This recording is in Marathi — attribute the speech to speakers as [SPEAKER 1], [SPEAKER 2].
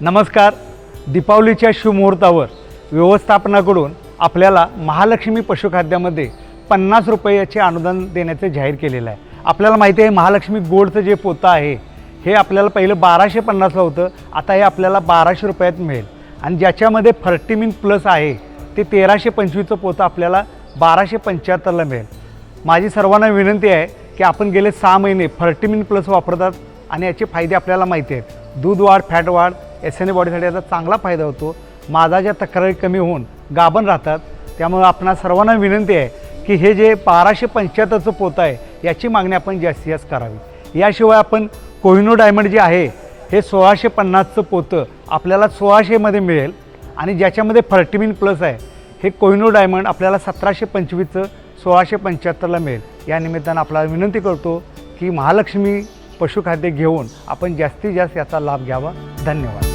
[SPEAKER 1] नमस्कार. दीपावलीच्या शुभमुहूर्तावर व्यवस्थापनाकडून आपल्याला महालक्ष्मी पशुखाद्यामध्ये 50 रुपयाचे अनुदान देण्याचे जाहीर केलेलं आहे. आपल्याला माहिती आहे महालक्ष्मी गोल्डचं जे पोतं आहे हे आपल्याला पहिलं 1250ला होतं, आता हे आपल्याला 1200 रुपयात मिळेल. आणि ज्याच्यामध्ये फर्टिमिन प्लस आहे ते 1325चं पोतं आपल्याला 1275ला मिळेल. माझी सर्वांना विनंती आहे की आपण गेले 6 महिने फर्टिमिन प्लस वापरतात आणि याचे फायदे आपल्याला माहिती आहेत. दूध वाढ, फॅट वाढ, SNA बॉडीसाठी याचा चांगला फायदा होतो. मादाच्या तक्रारी कमी होऊन गाभण राहतात. त्यामुळे आपणा सर्वांना विनंती आहे की हे जे 1275चं पोतं आहे याची मागणी आपण जास्तीत जास्त करावी. याशिवाय आपण कोहिनूर डायमंड जे आहे हे 1650चं पोतं आपल्याला 1600मध्ये मिळेल आणि ज्याच्यामध्ये फर्टिमिन प्लस आहे हे कोहिनूर डायमंड आपल्याला 1725चं 1675ला मिळेल. या निमित्तानं आपल्याला विनंती करतो की महालक्ष्मी पशुखाद्य घेऊन आपण जास्तीत जास्त याचा लाभ घ्यावा. धन्यवाद.